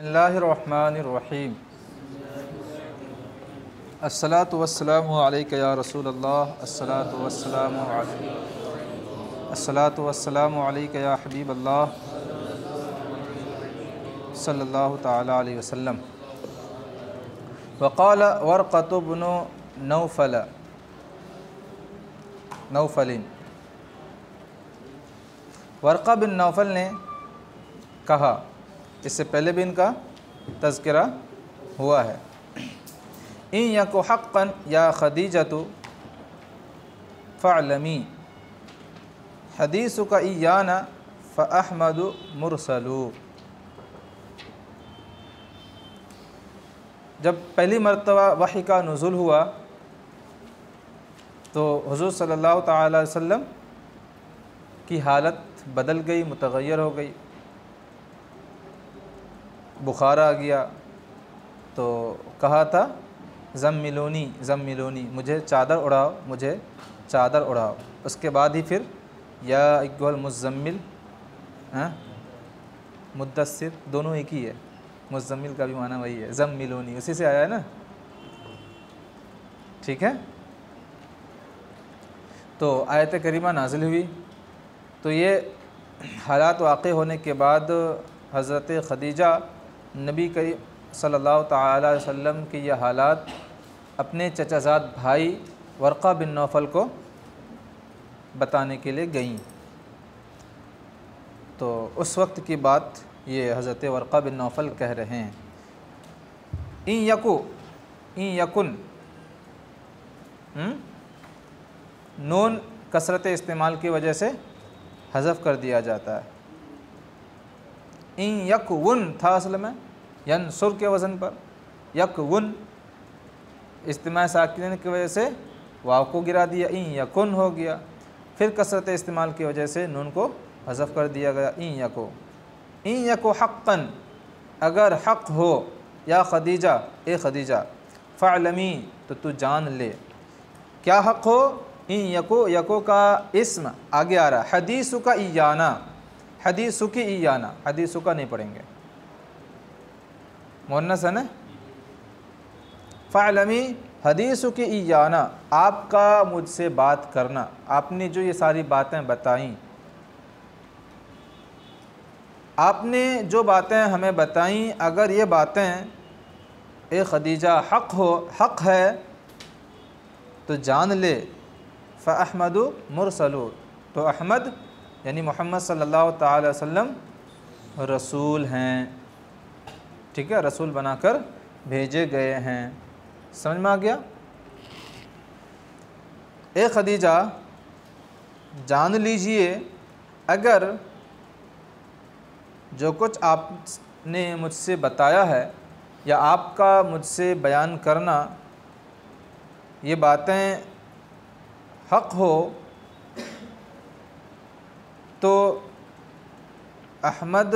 बिस्मिल्लाहिर्रहमानिर्रहीम। अस्सलातु वस्सलामु अलैका या रसूलल्लाह, अस्सलातु वस्सलामु अलैका या हबीबल्लाह सल्लल्लाहु तआला अलैहि वसल्लम। वक़ाल वरक़तु इब्नु नौफलिन, वर्क़ा बिन नौफल ने कहा, इससे पहले भी इनका तज़किरा हुआ है, इन यकु हक़्क़न या खदीजतु फ़अलमी हदीसुका इय्याना फ़अहमदु मुरसलू। जब पहली मरतबा वही का नुज़ुल हुआ तो हुज़ूर सल्लल्लाहु तआला अलैहि वसल्लम की हालत बदल गई, मुतग़य्यर हो गई, बुखार आ गया। तो कहा था ज़म्मिलूनी ज़म्मिलूनी, मुझे चादर उड़ाओ, मुझे चादर उड़ाओ। उसके बाद ही फिर या अय्युहल मुज़्ज़म्मिल, मुद्दस्सिर, दोनों एक ही है, मुज़्ज़म्मिल का भी माना वही है, ज़म्मिलूनी उसी से आया है ना, ठीक है। तो आयत करीमा नाज़िल हुई। तो ये हालात वाक़े होने के बाद हज़रत ख़दीजा नबी करीम सल्लल्लाहु तआला अलैहि वसल्लम की यह हालात अपने चचाज़ाद भाई वर्क़ा बिन नौफल को बताने के लिए गईं। तो उस वक्त की बात ये हज़रत वर्क़ा बिन नौफल कह रहे हैं। इन यकुन नून कसरत इस्तेमाल की वजह से हज़फ कर दिया जाता है। इन यकुन था असल में यनसुर के वज़न पर, यकुन इस्तेमाल साकिन की वजह से वाव को गिरा दिया, इन यकुन हो गया। फिर कसरत इस्तेमाल की वजह से नून को हज़फ कर दिया गया। इन यको हक़्क़न, अगर हक़ हो, या खदीजा, ए खदीजा, फ़अलमी, तो तू जान ले। क्या हक़ हो? इन यको का इस्म आगे आ रहा, हदीसुका इय्याना, हदीसुकी इय्याना, हदीसुका नहीं पढ़ेंगे, मुअन्नस है ना। फ़अलमी हदीसुकी इय्याना, आपका मुझसे बात करना, आपने जो ये सारी बातें बताईं, आपने जो बातें हमें बताईं, अगर ये बातें ए खदीजा हक़ है तो जान ले। फ़अहमदु मुरसलू, तो अहमद यानी मोहम्मद सल्लल्लाहु तआला अलैहि वसल्लम रसूल हैं, ठीक है, रसूल बनाकर भेजे गए हैं। समझ में आ गया? ए खदीजा जान लीजिए, अगर जो कुछ आपने मुझसे बताया है या आपका मुझसे बयान करना ये बातें हक़ हो तो अहमद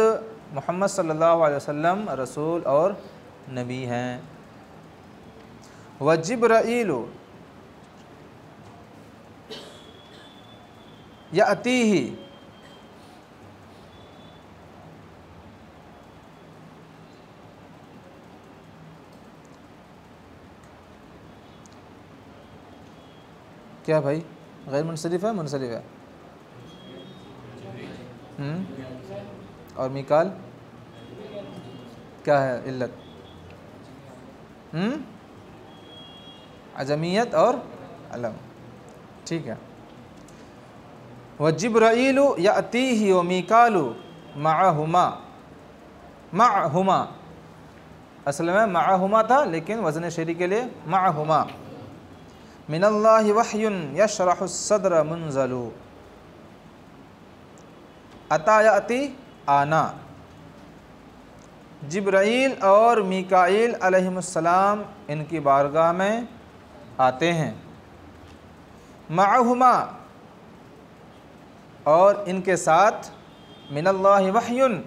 मोहम्मद सल्लल्लाहु अलैहि वसल्लम रसूल और नबी हैं। व जिब्राईलु यातीही, क्या भाई गैर मुनसरिफ है, मुनसरिफ है? और मिकाल क्या है इल्लत? अजमियत और अलम, ठीक है। व जिब्राईलु यातीही व मिकालु मअहुमा, मअहुमा असल में मअहुमा था, लेकिन वज़न शेरी के लिए मअहुमा। मिनल्लाहि वह्युन यशरहु सद्र मुनज़लू, अता याती आना, जिब्राईल और मीकाईल अलैहिमुस्सलाम इनकी बारगाह में आते हैं। मअहुमा, और इनके साथ, मिनल्लाहि वह्युन,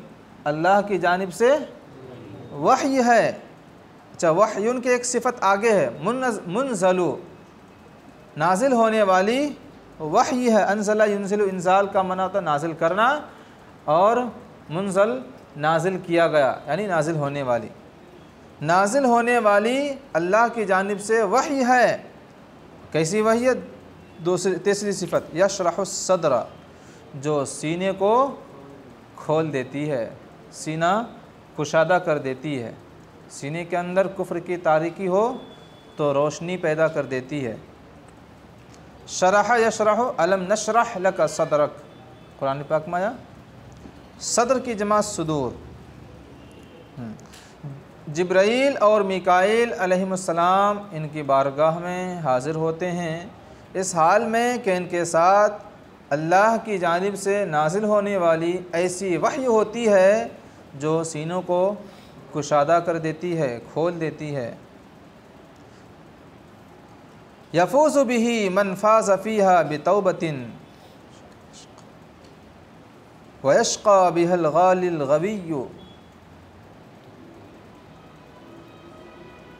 अल्लाह की जानिब से वह्य है। अच्छा, वह्युन की एक सिफत आगे है, मुनज़लू, नाजिल होने वाली वही है। अनज़ला युनज़िलु, इंज़ाल का मना होता नाजिल करना, और मुनज़ल नाजिल किया गया, यानी नाजिल होने वाली। नाजिल होने वाली अल्लाह की जानिब से वही है। कैसी वही है? तीसरी सिफत, यशरहु सद्र, जो सीने को खोल देती है, सीना कुशादा कर देती है। सीने के अंदर कुफ्र की तारीकी हो तो रोशनी पैदा कर देती है। शरह यशरह, अलम नशरह लक सदरक, कुरान पाक में आया। सदर की जमा सुदूर। जिब्राईल और मीकाईल अलैहिमुस्सलाम इनकी बारगाह में हाज़िर होते हैं, इस हाल में कि इनके साथ अल्लाह की जानिब से नाजिल होने वाली ऐसी वही होती है जो सीनों को कुशादा कर देती है, खोल देती है। यफूज़ु बिही मन फ़ाज़ फ़ीहा बितौबतिन व यश्क़ा बिहल गालिल गविय्यु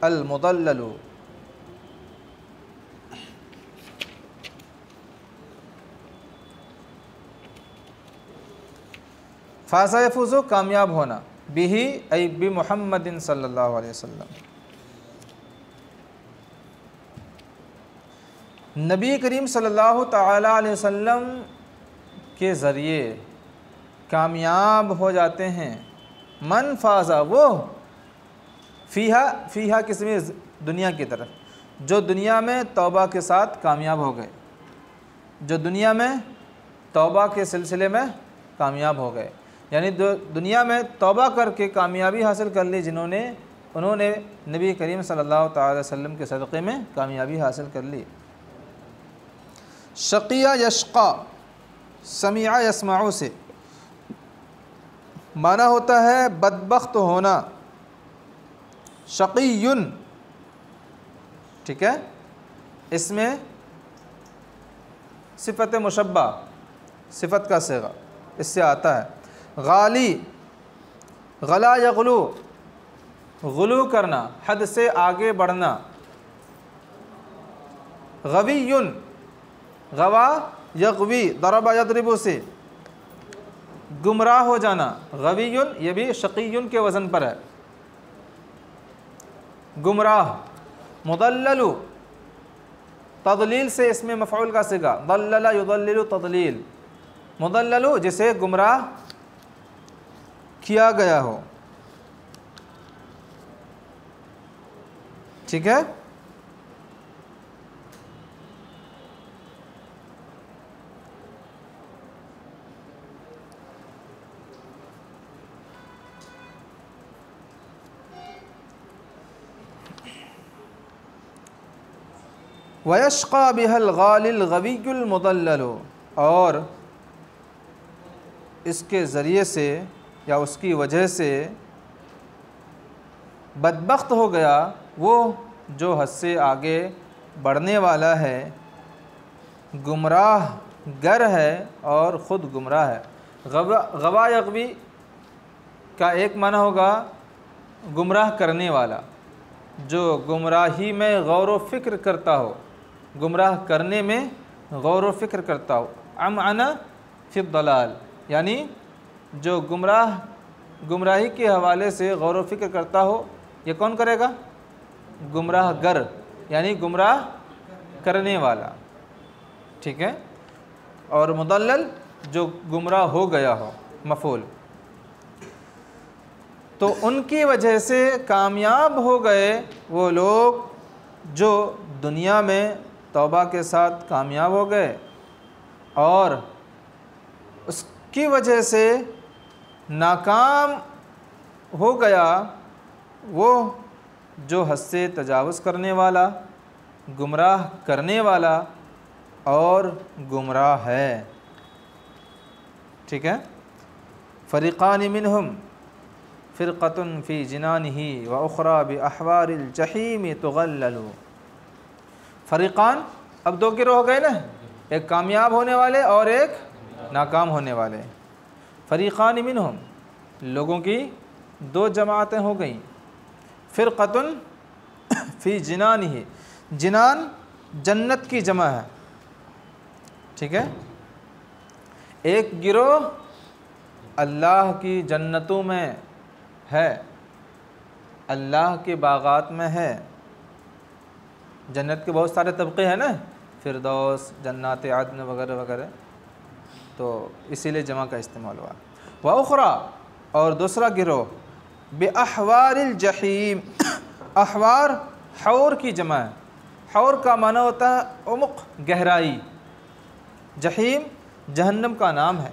अल मुदल्ललु। फ़ाज़ा यफ़ूज़ु, कामयाब होना, बिही ऐ बि मुहम्मदिन सल्लल्लाहु अलैहि वसल्लम, नबी करीम सल्लल्लाहु तआला अलैहि वसल्लम के ज़रिए कामयाब हो जाते हैं। मन फ़ाज़ा, वो फ़ीहा किसमें? दुनिया की तरफ, जो दुनिया में तौबा के साथ कामयाब हो गए, जो दुनिया में तौबा के सिलसिले में कामयाब हो गए, यानी दुनिया में तौबा करके कामयाबी हासिल कर ली जिन्होंने, उन्होंने नबी करीम सल्लल्लाहु अलैहि वसल्लम के सदक़े में कामयाबी हासिल कर ली। शक़िया यशक़ा, समीआ यस्माउ से माना होता है बदबख्त होना। शक़ियुन, ठीक है, इसमें सिफ़त मुशब्बा, सिफ़त का सिगा इससे आता है। गाली, गला यगलू, गुलू करना, हद से आगे बढ़ना। गवीयुन, गवा यगवी, दरबा यदरिबु से गुमराह हो जाना। गवीयुन, ये भी शक़ीयुन के वज़न पर है, गुमराह। मुदल्ललु, तदलील से इसमें मफ़ऊल का सिगा, दल्लला युदल्लिलु तदलील। मुदल्ललु, जिसे गुमराह किया गया हो, ठीक है। वयश्क़ा बिहल गालिल गवियुल मुदल्ललु, और इसके ज़रिए से या उसकी वजह से बदबख्त हो गया वो जो हद से आगे बढ़ने वाला है, गुमराह गर है और ख़ुद गुमराह है। गवा यगवी का एक माना होगा गुमराह करने वाला, जो गुमराही में गौर व फ़िक्र करता हो, गुमराह करने में गौर व फ़िक्र करता हो। अमअना फ़ि दलाल, यानी जो गुमराही के हवाले से गौर व फ़िक्र करता हो, ये कौन करेगा? गुमराह गर, यानी गुमराह करने वाला, ठीक है। और मुदल्लल, जो गुमराह हो गया हो, मफ़ूल। तो उनकी वजह से कामयाब हो गए वो लोग जो दुनिया में तौबा के साथ कामयाब हो गए, और उसकी वजह से नाकाम हो गया वो जो हद से तजावुज़ करने वाला, गुमराह करने वाला और गुमराह है, ठीक है। फ़रीक़ान मिनहुम फ़िरक़तुन फ़ी जिनानिही व उख़रा बि अहवारिल जहीम तुग़ल्ललु। फ़रीक़ान, अब दो गिरोह हो गए ना, एक कामयाब होने वाले और एक नाकाम होने वाले। फ़रीक़ान मिनहुम, लोगों की दो जमातें हो गईं। फ़िरक़तुन फ़ी जिनानिही, जिनान जन्नत की जमा है, ठीक है। एक गिरोह अल्लाह की जन्नतों में है, अल्लाह के बागात में है। जन्नत के बहुत सारे तबक़े हैं ना, फिरदौस, जन्नत आदन वगैरह वगैरह, तो इसीलिए जमा का इस्तेमाल हुआ। व उखरा, और दूसरा गिरोह, बेअहवारिल जहीम, अहवार हौर की जमा है। हौर का माना होता है उमुक, गहराई। जहीम जहन्नम का नाम है।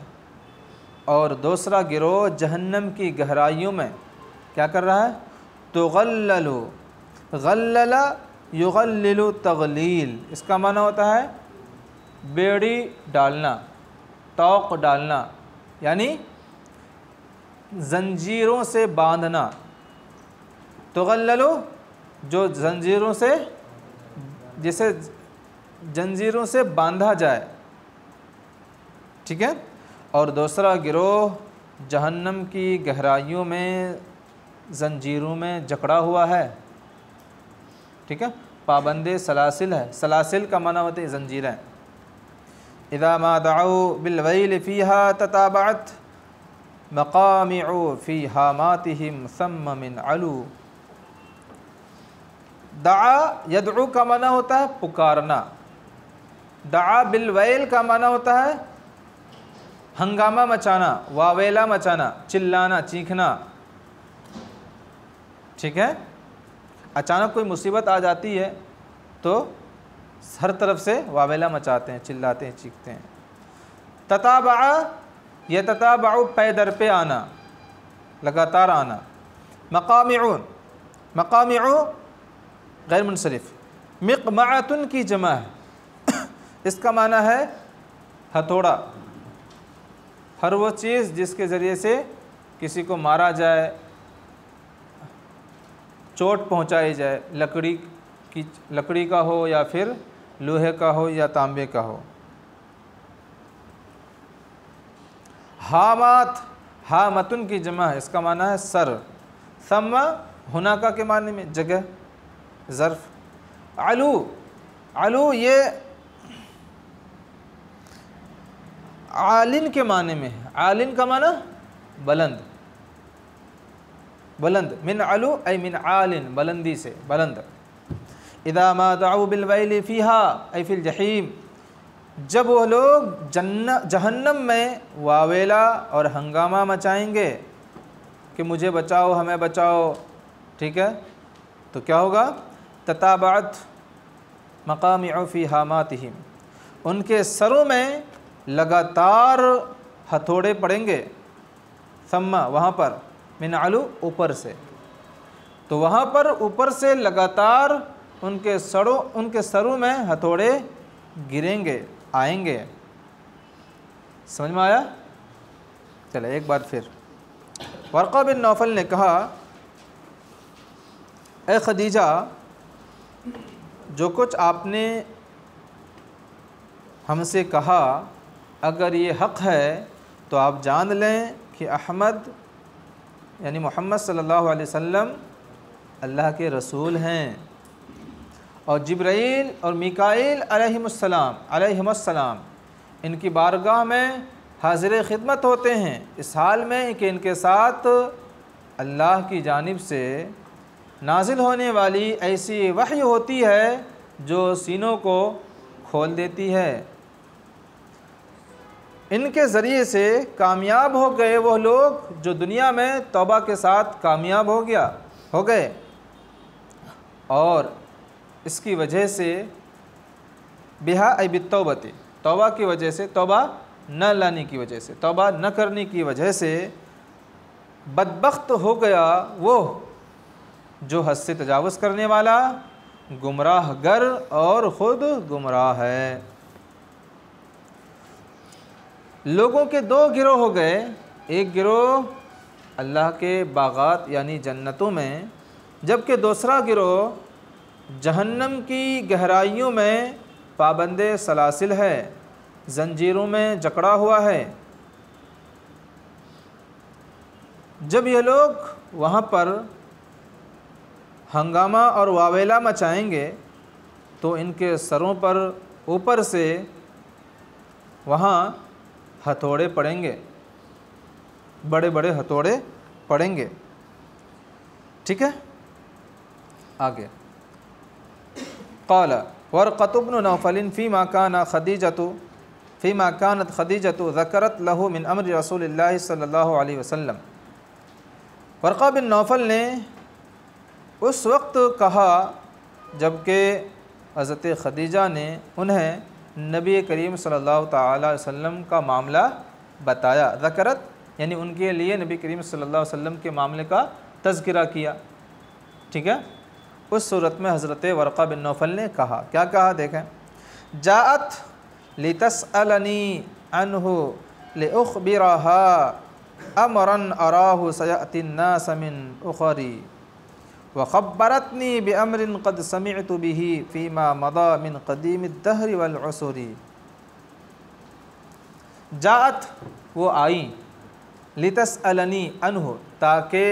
और दूसरा गिरोह जहन्नम की गहराइयों में क्या कर रहा है? तो गल्ललो, गल्लला युगल्लिलु तगलील, इसका माना होता है बेड़ी डालना, तौक डालना, यानी जंजीरों से बांधना। तो गल्ललो, जो जंजीरों से, जिसे जंजीरों से बांधा जाए, ठीक है। और दूसरा गिरोह जहन्नम की गहराइयों में जंजीरों में जकड़ा हुआ है, ठीक है। पाबंदे सलासिल है, सलासिल का माना होते हैं जंजीरें। इदा मा दअऊ बिलवैल फ़ीहा तताबअत मक़ामिउ फ़ी हामातिहिम सम्म मिन अलू। दआ यदउ का माना होता है पुकारना, दआ बिलवैल का माना होता है हंगामा मचाना, वावेला मचाना, चिल्लाना, चीखना, ठीक है। अचानक कोई मुसीबत आ जाती है तो हर तरफ से वावेला मचाते हैं, चिल्लाते हैं, चीखते हैं। तताबा, यह तताबाउ पे दर पे आना, लगातार आना। मकामिउन, मकामिउ गैर मुनसरिफ। मिक़माअतुन की जमा है, इसका माना है हथौड़ा। हर वो चीज़ जिसके ज़रिए से किसी को मारा जाए, चोट पहुंचाई जाए, लकड़ी का हो या फिर लोहे का हो या तांबे का हो। हामात, हामतुन की जमा है, इसका माना है सर। सम्मा हुनाका के माने में जगह, ज़र्फ़। अलू, अलू ये आलिन के माने में है। आलिन का माना बुलंद, बुलंद। मिन अलू ऐ मिन आलिन, बुलंदी से, बुलंद। इदा मा दअऊ बिलवैल फ़ीहा ऐ फ़िल जहीम, जब वो लोग जहन्नम में वावेला और हंगामा मचाएंगे कि मुझे बचाओ, हमें बचाओ, ठीक है, तो क्या होगा? तताबअत मक़ामिउ फ़ी हामातिहिम, उनके सरों में लगातार हथौड़े पड़ेंगे। सम्मा, वहाँ पर, मिन अलू, ऊपर से, तो वहाँ पर ऊपर से लगातार उनके सरों में हथौड़े गिरेंगे, आएंगे। समझ में आया? चले एक बार फिर। वर्क़ा बिन नौफल ने कहा, ए खदीजा, जो कुछ आपने हमसे कहा, अगर ये हक़ है तो आप जान लें कि अहमद यानी मोहम्मद सल्लल्लाहु अलैहि वसल्लम अल्लाह के रसूल हैं, और जिब्राईल और मीकाईल अलैहिमुस्सलाम इनकी बारगाह में हाज़िर खिदमत होते हैं, इस हाल में कि इनके साथ अल्लाह की जानिब से नाजिल होने वाली ऐसी वही होती है जो सीनों को खोल देती है। इनके ज़रिए से कामयाब हो गए वो लोग जो दुनिया में तौबा के साथ कामयाब हो गए, और इसकी वजह से बिहा ऐ बित्तौबती, तौबा की वजह से, तौबा न लाने की वजह से, तौबा न करने की वजह से बदबख्त हो गया वो जो हद से तजावुज़ करने वाला, गुमराह गर और ख़ुद गुमराह है। लोगों के दो गिरोह हो गए, एक गिरोह अल्लाह के बागात यानी जन्नतों में, जबकि दूसरा गिरोह जहन्नम की गहराइयों में पाबंदे सलासिल है, जंजीरों में जकड़ा हुआ है। जब ये लोग वहाँ पर हंगामा और वावेला मचाएंगे तो इनके सरों पर ऊपर से वहाँ हथौड़े पड़ेंगे। बड़े बड़े हथौड़े पड़ेंगे। ठीक है, आगे क़ाल वरक़त इब्न नौफ़ल फ़ीमा कानत ख़दीजतु ज़करत लहु मिन अम्र रसूलिल्लाहि सल्लल्लाहु अलैहि वसल्लम। वरक़ा बिन नौफ़ल ने उस वक्त कहा जबकि हज़रत ख़दीजा ने उन्हें नबी करीम सल्लल्लाहु ताला अलैहि वसल्लम का मामला बताया। ज़करत यानी उनके लिए नबी करीम सल्लल्लाहु अलैहि वसल्लम के मामले का तज़किरा किया। ठीक है, उस सूरत में हज़रत वरक़ा बिन नौफ़ल ने कहा, क्या कहा देखें, जाअत लितसअलनी अन्हु लिउख़बिरहा अमरन अराहु सयअति अन्नास मिन उख़री व ख़ब्बरतनी बिअम्रिन क़द समिअतु बिही फ़ीमा मदा मिन क़दीमि दहरि वल उसरी। जाअत वो आई, लितसअलनी अन्हु ताकि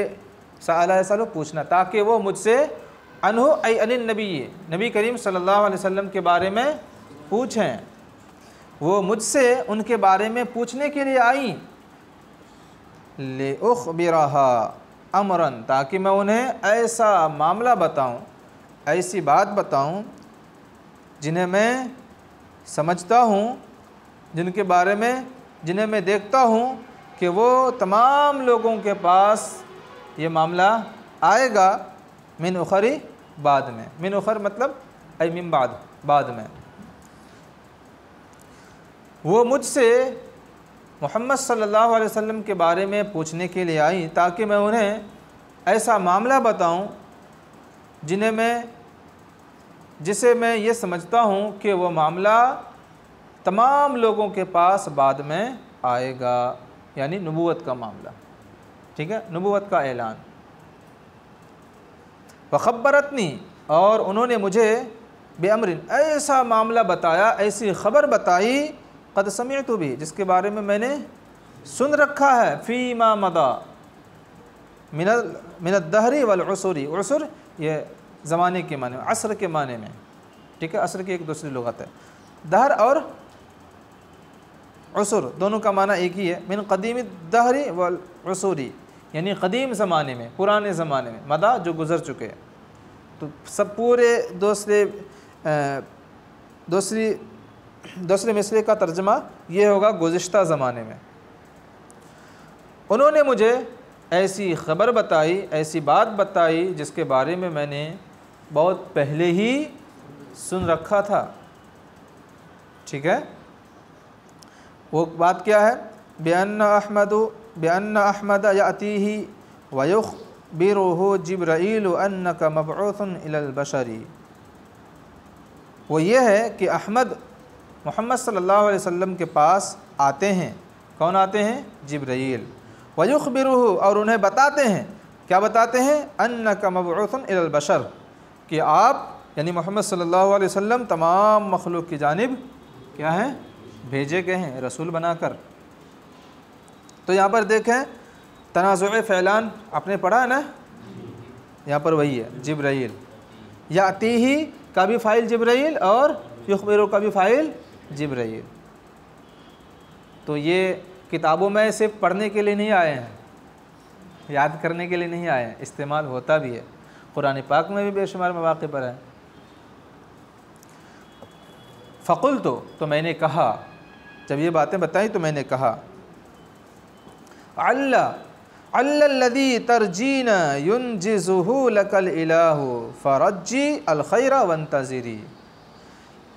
सअला यसअलु पूछना, ताकि वो मुझसे अन्हु ऐ अनिन नबी नबी करीम सल्लल्लाहु अलैहि वसल्लम के बारे में पूछें। वो मुझसे उनके बारे में पूछने के लिए आई। लिउख़बिरहा अमरन, ताकि मैं उन्हें ऐसा मामला बताऊं, ऐसी बात बताऊं जिन्हें मैं समझता हूं, जिनके बारे में जिन्हें मैं देखता हूं कि वो तमाम लोगों के पास ये मामला आएगा। मिन उख़री, बाद में, मिन उख़र मतलब ऐ मिन बाद, बाद में। वो मुझसे मोहम्मद सल्लल्लाहु अलैहि वसल्लम के बारे में पूछने के लिए आई ताकि मैं उन्हें ऐसा मामला बताऊं जिसे मैं ये समझता हूं कि वो मामला तमाम लोगों के पास बाद में आएगा, यानी नबूवत का मामला। ठीक है, नबूवत का ऐलान। वख़ब्बरतनी, और उन्होंने मुझे बेअमरिन, ऐसा मामला बताया, ऐसी ख़बर बताई, क़द समिअतु भी, जिसके बारे में मैंने सुन रखा है, फ़ीमा मदा मिनद दहरी वल उसरी। उसर ये ज़माने के माने में, असर के माने में। ठीक है, असर की एक दूसरी लुग़त है। दहर और उसर दोनों का माना एक ही है। मिन क़दीम दहरी वल उसरी, यानी क़दीम ज़माने में, पुराने ज़माने में। मदा जो गुज़र चुके हैं, तो सब पूरे दूसरे मिसरे का तर्जमा ये होगा गुज़िश्ता ज़माने में। उन्होंने मुझे ऐसी ख़बर बताई, ऐसी बात बताई जिसके बारे में मैंने बहुत पहले ही सुन रखा था। ठीक है, वो बात क्या है, बेअन्न अहमद यातीही व युख़बिरुहु जिब्राईल अन्नका मबऊसन इलल बशरी। वो ये है कि अहमद मोहम्मद सल्लल्लाहु अलैहि वसल्लम के पास आते हैं। कौन आते हैं? जिब्राईल। व युख़बिरुहु, और उन्हें बताते हैं, क्या बताते हैं, अन्नका मबऊसन इलल बशर, कि आप यानी मोहम्मद सल्लल्लाहु अलैहि वसल्लम तमाम मखलूक की जानिब क्या हैं, भेजे गए हैं रसूल बनाकर। तो यहाँ पर देखें तनाज़ुए फ़ैलान आपने पढ़ा है ना, यहाँ पर वही है जिब्राईल। यातीही का भी फ़ाइल जिब्राईल और युख़बिरु का भी फ़ाइल जिब्राईल। तो ये किताबों में सिर्फ पढ़ने के लिए नहीं आए हैं, याद करने के लिए नहीं आए हैं, इस्तेमाल होता भी है। कुरान पाक में भी बेशुमार मौक़े पर है। फ़क़ुल्तु, तो मैंने कहा, जब ये बातें बताई तो मैंने कहा, अल्लल्लज़ी तरजीन युनजिज़ुहु लकल इलाहु फ़रज्जी अल खैरा वंतज़िरी।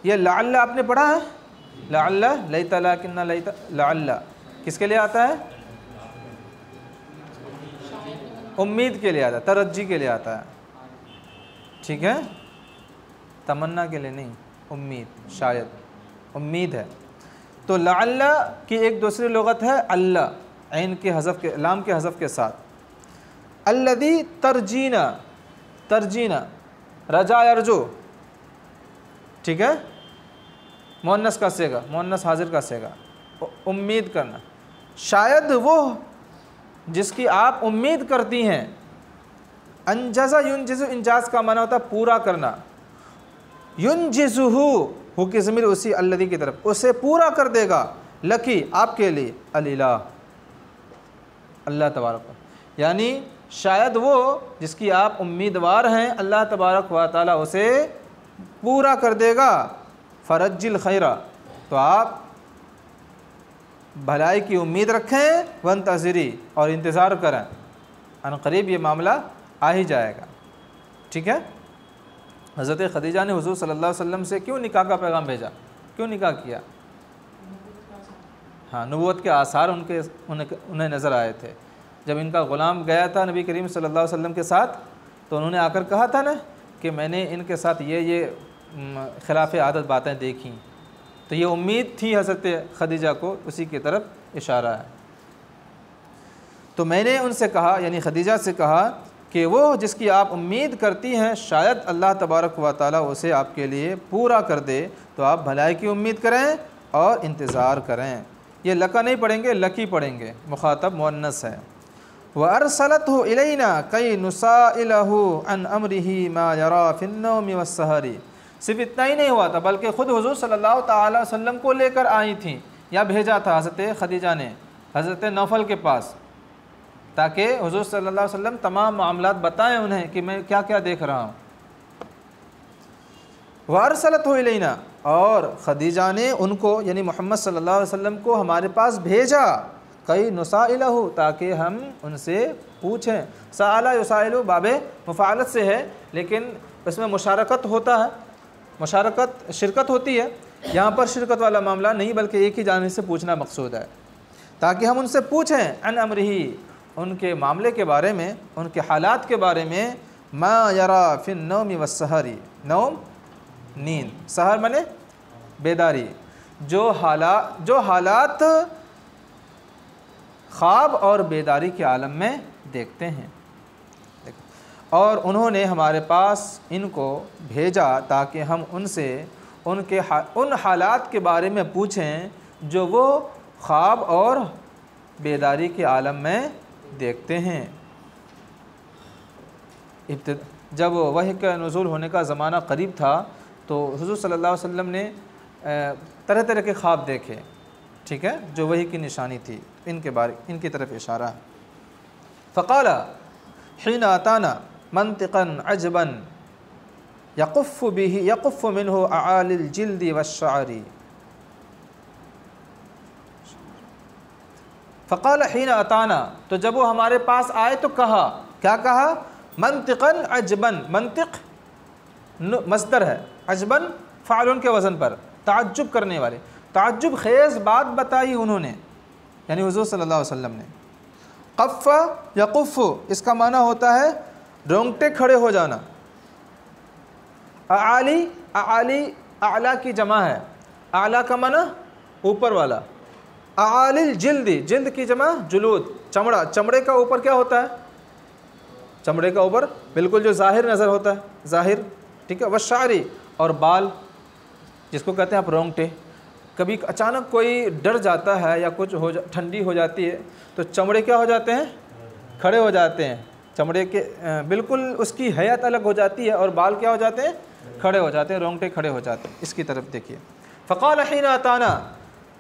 ये लअल्ला आपने पढ़ा है, लअल्ला लैता लाकिन्ना लैता, लअल्ला किसके लिए आता है? उम्मीद के लिए आता है, तरज्जी के लिए आता है। ठीक है, तमन्ना के लिए नहीं, उम्मीद, शायद उम्मीद है। तो लअल्ला की एक दूसरी लुग़त है अल्लाह, ऐन के हज़फ़ के, लाम के हज़फ़ के साथ। अल्लज़ी तरजीना, तरजीना रजा यरजू, ठीक है, मुअन्नस का सेगा, मुअन्नस हाजिर का सेगा, उम्मीद करना। शायद वो जिसकी आप उम्मीद करती हैं। अंजज़ा युनजिज़ु, इंजाज़ का माना होता है पूरा करना। युनजिज़ुहु, हु की ज़मीर उसी अल्लज़ी की तरफ, उसे पूरा कर देगा, लकी आपके लिए, अल इलाह अल्लाह तबारक, यानी शायद वो जिसकी आप उम्मीदवार हैं अल्लाह तबारक व तआला उसे पूरा कर देगा। फ़रज्जिल खैरा, तो आप भलाई की उम्मीद रखें, वंतज़िरी, और इंतज़ार करें, अनक़रीब ये मामला आ ही जाएगा। ठीक है। हज़रत खदीजा ने हुज़ूर सल्लल्लाहु अलैहि वसल्लम से क्यों निकाह का पैगाम भेजा, क्यों निकाह किया? हाँ, नबूवत के आसार उन्हें नज़र आए थे। जब इनका ग़ुलाम गया था नबी करीम सल्लल्लाहु अलैहि वसल्लम के साथ, तो उन्होंने आकर कहा था ना कि मैंने इनके साथ ये ख़िलाफ़ आदत बातें देखी, तो ये उम्मीद थी हज़रत खदीजा को, उसी की तरफ इशारा है। तो मैंने उनसे कहा, यानी खदीजा से कहा कि वो जिसकी आप उम्मीद करती हैं शायद अल्लाह तबारक व तआला उसे आपके लिए पूरा कर दे, तो आप भलाई की उम्मीद करें और इंतज़ार करें। ये लका नहीं पढ़ेंगे, लकी पढ़ेंगे, मुखातब मुअन्नस है। व अरसलतहु इलैना कई नुसाइलहु अन अमरिही मा यरा फिन्नौमि वस्सहरी। सिर्फ इतना ही नहीं हुआ था, बल्कि ख़ुद हुज़ूर सल्लल्लाहु अलैहि वसल्लम को लेकर आई थी, या भेजा था हज़रत खदीजा ने हज़रत नौफल के पास, ताकि हुज़ूर सल्लल्लाहु अलैहि वसल्लम तमाम मामलात बताएं उन्हें कि मैं क्या क्या देख रहा हूँ। व अरसलतहु इलैना, और खदीजा ने उनको यानी मोहम्मद सल्लल्लाहु अलैहि वसल्लम को हमारे पास भेजा, कई नुसाइलहु, ताकि हम उनसे पूछें। साला युसाइलु बाबे मुफ़ालत से है, लेकिन इसमें मुशारकत होता है, मुशारकत शिरकत होती है। यहाँ पर शिरकत वाला मामला नहीं, बल्कि एक ही जानिब से पूछना मकसूद है, ताकि हम उनसे पूछें अन अमरिही, उनके मामले के बारे में, उनके हालात के बारे में। मा यरा फिन नौमी वस्सहरी, नौम नींद, सहर मने बेदारी, जो हालात ख्वाब और बेदारी के आलम में देखते हैं। और उन्होंने हमारे पास इनको भेजा ताकि हम उनसे उन हालात के बारे में पूछें जो वो ख्वाब और बेदारी के आलम में देखते हैं। जब वही का नुज़ूल होने का ज़माना करीब था, तो हुज़ूर सल्लल्लाहु अलैहि वसल्लम ने तरह तरह के ख्वाब देखे, ठीक है, जो वही की निशानी थी। इनकी तरफ इशारा है। फ़क़ाला हिन अताना मंतिक़न अजबन यक़ुफ़्फ़ु मिन्हु अआलिल जिल्दी वश्शअरी। फ़क़ाल हिन अताना, तो जब वो हमारे पास आए तो कहा, क्या कहा? मंतिक़न अजबन, मंतिक़ मस्दर है, अजबन फ़ाइल के वज़न पर, ताज्जुब करने वाले, ताज्जुब खेज़ बात बताई उन्होंने, यानी हुज़ूर सल्लल्लाहु अलैहि वसल्लम ने। क़फ़्फ़ यक़ुफ़्फ़ु, इसका माना होता है रोंगटे खड़े हो जाना। आली, आला की जमा है, आला का माना ऊपर वाला। आलिल जिल्दी, जिल्द की जमा जुलूद, चमड़ा, चमड़े का ऊपर क्या होता है? चमड़े का ऊपर बिल्कुल जो ज़ाहिर नज़र होता है, ज़ाहिर, ठीक है। वश्शारी, और बाल, जिसको कहते हैं आप रोंगटे। कभी अचानक कोई डर जाता है या कुछ ठंडी हो जाती है, तो चमड़े क्या हो जाते हैं? खड़े हो जाते हैं। चमड़े के बिल्कुल उसकी हैयत अलग हो जाती है, और बाल क्या हो जाते हैं? खड़े हो जाते हैं, रोंगटे खड़े हो जाते हैं। इसकी तरफ देखिए। फ़क़ाल हिन अताना,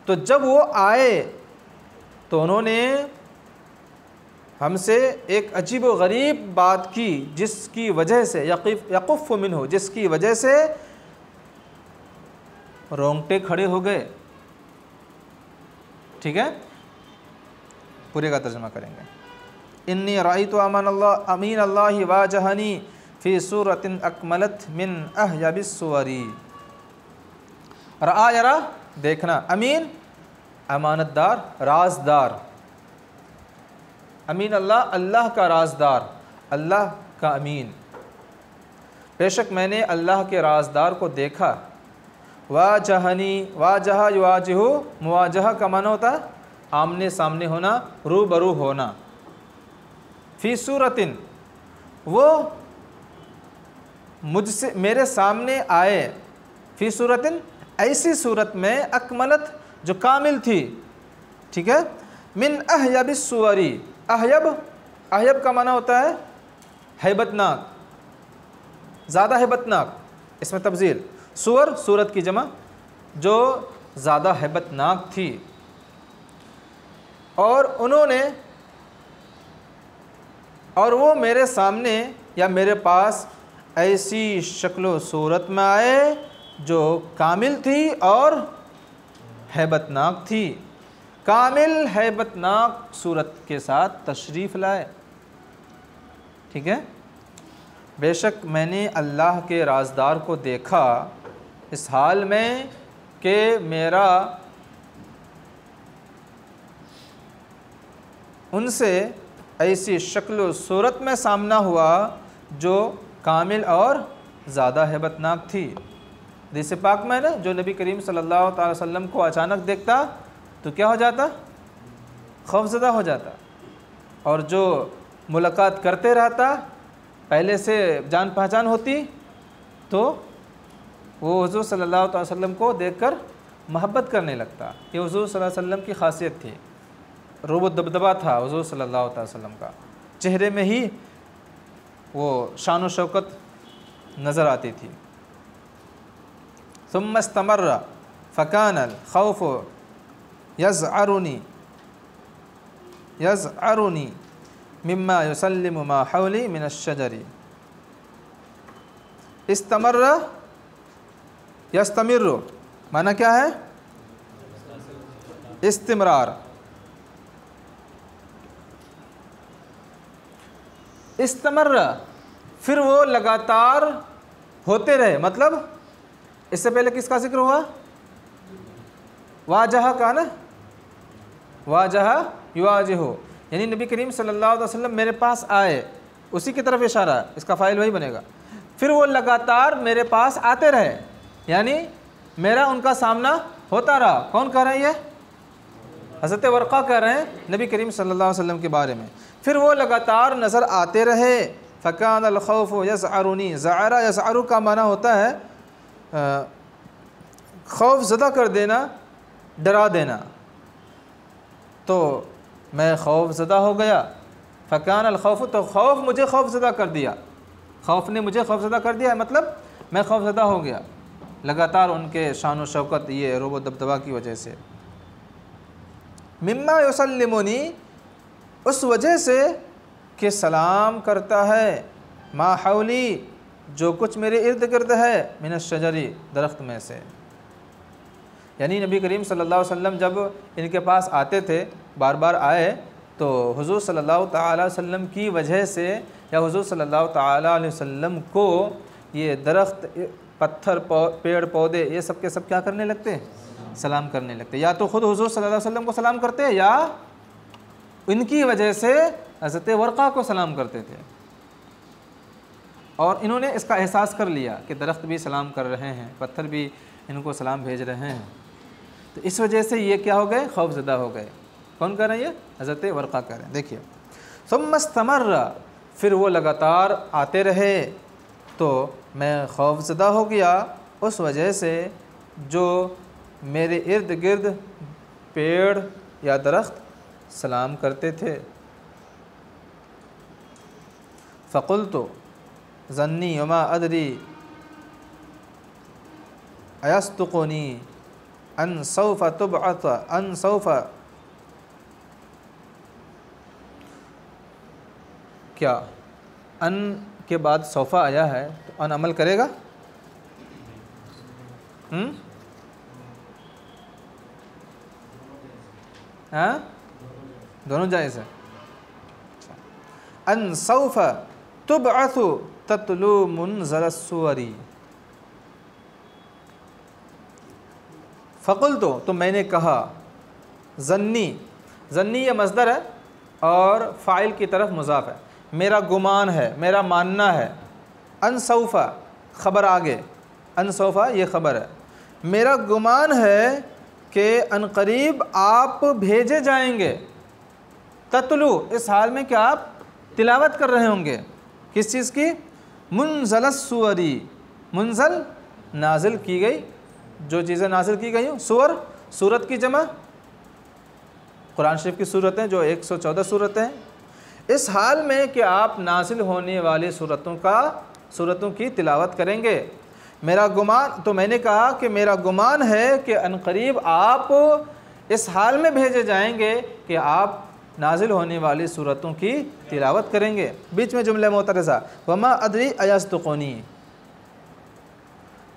तो जब वो आए तो उन्होंने हमसे एक अजीब व गरीब बात की, जिसकी वजह से यक़ुफ़्फ़ु मिन्हु, जिसकी वजह से रोंगटे खड़े हो गए। ठीक है, पूरे का तर्जुमा करेंगे। इन्नी राइतु अमीन अल्लाहि वाजहनी फ़ी सूरतिन अकमलत मिन अहयबिस सुवरी। रआ यरा, देखना, अमीन अमानतदार, राजदार। अमीन अल्लाह, अल्लाह का राजदार, अल्लाह का अमीन। बेशक मैंने अल्लाह के राजदार को देखा। वाजहनी, वाजह युवाजिहु, मुवाजह का माना होता है आमने सामने होना, रूबरू होना। फ़ी सूरतिन, वो मुझसे मेरे सामने आए। फ़ी सूरतिन, ऐसी सूरत में, अकमलत जो कामिल थी, ठीक है। मिन अहयबिस सुवरी, अहयब का माना होता है हैबतनाक, ज़्यादा हैबतनाक, इसमें तब्दील। सुवर, सूरत की जमा, जो ज़्यादा हैबतनाक थी। और उन्होंने और वो मेरे सामने या मेरे पास ऐसी शक्ल सूरत में आए जो कामिल थी और हैबतनाक थी। कामिल हैबतनाक सूरत के साथ तशरीफ़ लाए। ठीक है। बेशक मैंने अल्लाह के राज़दार को देखा इस हाल में कि मेरा उनसे ऐसी शक्ल सूरत में सामना हुआ जो कामिल और ज़्यादा हैबतनाक थी। हदीस पाक में ना, जो नबी करीम सल्लल्लाहु अलैहि वसल्लम को अचानक देखता तो क्या हो जाता? खौफज़दा हो जाता। और जो मुलाकात करते रहता, पहले से जान पहचान होती, तो वो हुज़ूर सल्लल्लाहु अलैहि वसल्लम को देखकर मोहब्बत करने लगता। ये हुज़ूर सल्लल्लाहु अलैहि वसल्लम की खासियत थी। रूब दबदबा था हुज़ूर सल्लल्लाहु अलैहि वसल्लम का, चेहरे में ही वो शान व शौकत नज़र आती थी। सुम्मा इस्तमर्रा फ़कानल खौफ़ु यज़अरुनी मिम्मा युसल्लिमु मा हौली मिनश्शजरी। इस्तमर्रा यस्तमिर्रु माना क्या है? इस्तिमरार। इस्तमर्रा फिर वो लगातार होते रहे, मतलब इससे पहले किसका जिक्र हुआ? वाजह का ना, वाजह युवाजिहु, यानी नबी करीम सल्लल्लाहु अलैहि वसल्लम मेरे पास आए, उसी की तरफ इशारा है, इसका फ़ाइल वही बनेगा। फिर वो लगातार मेरे पास आते रहे, यानी मेरा उनका सामना होता रहा। कौन कह रहे हैं? ये हज़रत वर्क़ा कह रहे हैं नबी करीम सल्लल्लाहु अलैहि वसल्लम के बारे में। फिर वो लगातार नज़र आते रहे। फ़कानल खौफ़ु यज़अरुनी, ज़अरा यज़अरु का माना होता है खौफ ज़दा कर देना, डरा देना। तो मैं खौफ ज़दा हो गया। फ़कानल खौफ़, तो खौफ मुझे खौफ ज़दा कर दिया, खौफ ने मुझे खौफ ज़दा कर दिया, मतलब मैं खौफ ज़दा हो गया लगातार उनके शान व शौकत, ये रूब दबदबा की वजह से। मिम्मा युसल्लिमुनी, उस वजह से कि सलाम करता है, मा हौली, जो कुछ मेरे इर्द गिर्द है, मिनश्शजरी, दरख्त में से। यानी नबी करीम सल्लल्लाहु अलैहि वसल्लम जब इनके पास आते थे, बार बार आए, तो हुज़ूर सल्लल्लाहु ताला अलैहि वसल्लम की वजह से या हुज़ूर सल्लल्लाहु ताला अलैहि वसल्लम को ये दरख्त, पत्थर, पेड़ पौधे, ये सब के सब क्या करने लगते? सलाम करने लगते। या तो ख़ुद हुज़ूर सल्लल्लाहु अलैहि वसल्लम को सलाम करते, या इनकी वजह से हज़रत वर्क़ा को सलाम करते थे। और इन्होंने इसका एहसास कर लिया कि दरख्त भी सलाम कर रहे हैं, पत्थर भी इनको सलाम भेज रहे हैं, तो इस वजह से ये क्या हो गए? खौफज़दा हो गए। कौन कर रहे हैं? ये हज़रत वर्क़ा कर रहे हैं। देखिए, सुम्मा इस्तमर्रा, फिर वो लगातार आते रहे, तो मैं खौफज़दा हो गया उस वजह से जो मेरे इर्द गिर्द पेड़ या दरख्त सलाम करते थे। फ़क़ुल्तु ज़न्नी वमा अदरी अयस्तुक़ुनी अन सौफ़ तुबअत अन सौफ़, क्या अन के बाद सौफ़ा आया है तो अन अमल करेगा? हाँ, दोनों जायज़ है। अन सौफ़ तुबअतु तत्लू मुनज़रस्सुवरी। फ़क़ुल्तु, तो मैंने कहा, ज़न्नी, ज़न्नी ये मज़दर है और फ़ाइल की तरफ मुज़ाफ़ है, मेरा गुमान है, मेरा मानना है। अनसौफ़ा ख़बर आगे, अनसौफ़ा ये ख़बर है, मेरा गुमान है कि अनक़रीब आप भेजे जाएंगे। तत्लू, इस हाल में क्या आप तिलावत कर रहे होंगे, किस चीज़ की? मुनज़लस्सुवरी, मुनज़ल नाजिल की गई, जो चीज़ें नाजिल की गई हूँ। सूर, सूरत की जमा, कुरान शरीफ की सूरतें जो 114 सूरतें हैं। इस हाल में कि आप नाजिल होने वाली सूरतों की तिलावत करेंगे। मेरा गुमान, तो मैंने कहा कि मेरा गुमान है कि अनक़रीब आप इस हाल में भेजे जाएंगे कि आप नाजिल होने वाली सूरतों की तिलावत करेंगे। बीच में जुमले मोतरज़ा, वमा अदरी अयस्तुक़ुनी,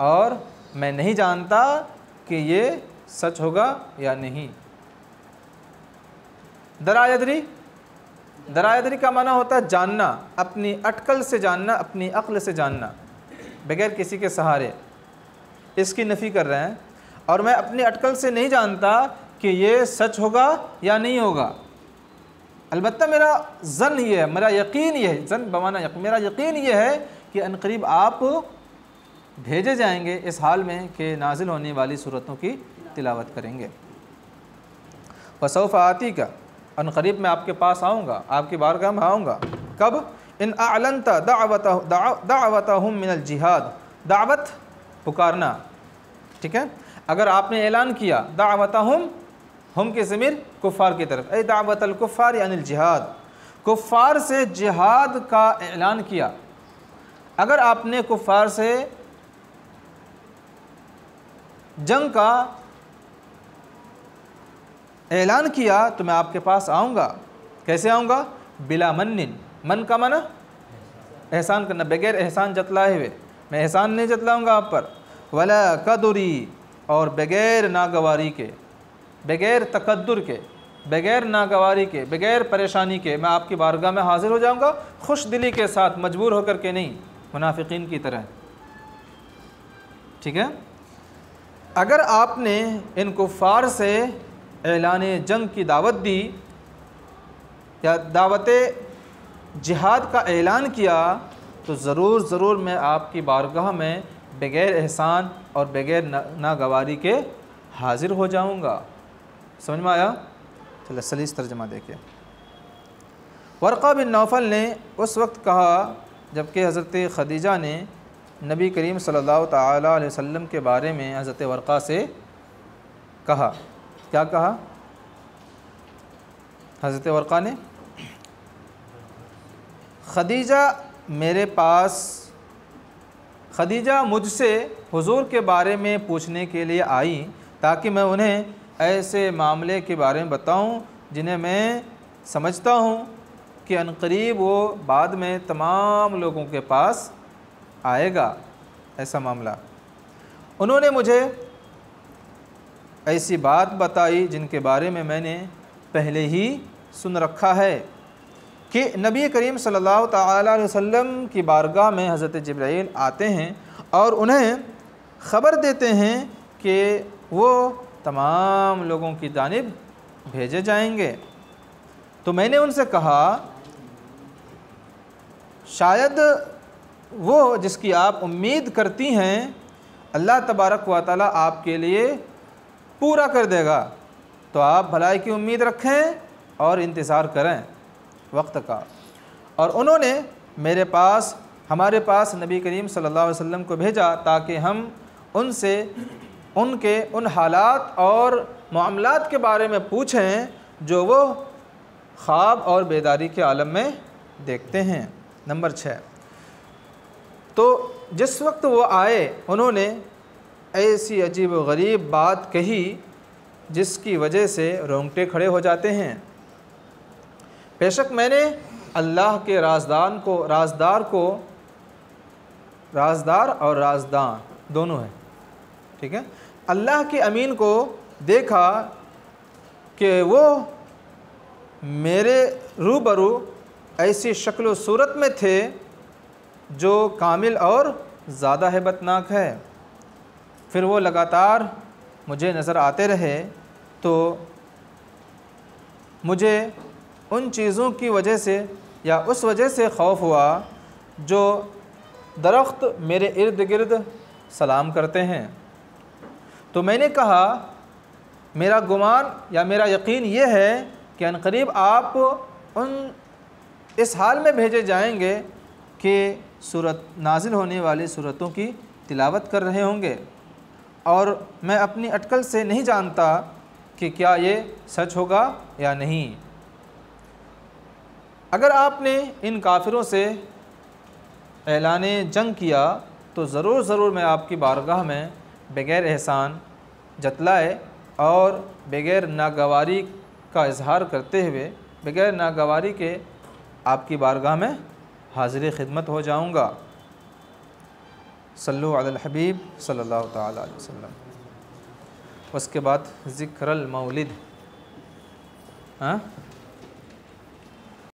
और मैं नहीं जानता कि ये सच होगा या नहीं। दरायदरी, दरायदरी का माना होता है जानना, अपनी अटकल से जानना, अपनी अक्ल से जानना, बगैर किसी के सहारे। इसकी नफ़ी कर रहे हैं, और मैं अपनी अटकल से नहीं जानता कि ये सच होगा या नहीं होगा। अलबत्ता मेरा ज़न ये है, मेरा यकीन ये है, ज़न बमाना मेरा यकीन ये है कि अनकरीब आप भेजे जाएंगे इस हाल में कि नाजिल होने वाली सूरतों की तिलावत करेंगे। वसौफ़ आती का, अनकरीब मैं आपके पास आऊँगा, आपकी बारगाह में आऊँगा। कब? इन अअलनता दावतहुम मिनल जिहाद, दावत पुकारना, ठीक है। अगर आपने ऐलान किया दावतहुम, हम के ज़मीर कुफ़ार की तरफ, ऐ दावतल कुफ़ार अनिल जिहाद, कुफ़ार से जिहाद का ऐलान किया। अगर आपने कुफ़ार से जंग का ऐलान किया तो मैं आपके पास आऊँगा। कैसे आऊँगा? बिला मन्निन, मन का मना एहसान करना, बगैर एहसान जतलाए हुए, मैं एहसान नहीं जतलाऊँगा आप पर। वला कदुरी, और बगैर नागवारी के, बगैर तकद्दुर के, बगैर नागवारी के, बगैर परेशानी के मैं आपकी बारगाह में हाज़िर हो जाऊँगा, खुश दिली के साथ, मजबूर होकर के नहीं, मुनाफिकीन की तरह, ठीक है। अगर आपने इन कुफ़ार से ऐलान जंग की दावत दी या दावत जिहाद का ऐलान किया तो ज़रूर मैं आपकी बारगाह में बग़ैर एहसान और बग़ैर नागवारी के हाज़िर हो जाऊँगा। समझ में आया? चलो सलीस तर्जमा देखिए। वर्क़ा बिन नौफल ने उस वक्त कहा जबकि हज़रत ख़दीजा ने नबी करीम सल्लल्लाहु ताला अलैहि वसल्लम के बारे में हज़रत वर्क़ा से कहा। क्या कहा हज़रत वर्क़ा ने? ख़दीजा मुझसे हुज़ूर के बारे में पूछने के लिए आई ताकि मैं उन्हें ऐसे मामले के बारे में बताऊं जिन्हें मैं समझता हूं कि अनकरीब वो बाद में तमाम लोगों के पास आएगा, ऐसा मामला। उन्होंने मुझे ऐसी बात बताई जिनके बारे में मैंने पहले ही सुन रखा है कि नबी करीम सल्लल्लाहु ताला अलैहि वसल्लम की बारगाह में हज़रत जिब्राईल आते हैं और उन्हें ख़बर देते हैं कि वो तमाम लोगों की जानिब भेजे जाएंगे। तो मैंने उनसे कहा शायद वो जिसकी आप उम्मीद करती हैं अल्लाह तबारक व तआला आपके लिए पूरा कर देगा, तो आप भलाई की उम्मीद रखें और इंतज़ार करें वक्त का। और उन्होंने हमारे पास नबी करीम सल्लल्लाहु अलैहि वसल्लम को भेजा ताकि हम उनसे उनके उन हालात और मामलात के बारे में पूछें जो वो ख्वाब और बेदारी के आलम में देखते हैं। नंबर 6, तो जिस वक्त वो आए उन्होंने ऐसी अजीब व गरीब बात कही जिसकी वजह से रोंगटे खड़े हो जाते हैं। बेशक मैंने अल्लाह के राज़दार और राज़दां दोनों हैं, ठीक है, अल्लाह के अमीन को देखा कि वो मेरे रूबरू ऐसी शक्ल सूरत में थे जो कामिल और ज़्यादा हैबतनाक है। फिर वो लगातार मुझे नज़र आते रहे तो मुझे उन चीज़ों की वजह से या उस वजह से खौफ हुआ जो दरख्त मेरे इर्द गिर्द सलाम करते हैं। तो मैंने कहा मेरा गुमान या मेरा यकीन ये है कि अनकरीब आप इस हाल में भेजे जाएंगे कि सूरत नाजिल होने वाली सूरतों की तिलावत कर रहे होंगे, और मैं अपनी अटकल से नहीं जानता कि क्या ये सच होगा या नहीं। अगर आपने इन काफिरों से ऐलान जंग किया तो ज़रूर मैं आपकी बारगाह में बग़ैर एहसान जतलाए और बग़ैर नागवारी का इजहार करते हुए बगैर नागवारी के आपकी बारगाह में हाज़िर खिदमत हो जाऊँगा। सल्लु अलल हबीब सल्लल्लाहु ताला अलैहि वसल्लम। उसके बाद ज़िक्रल मौलिद, हाँ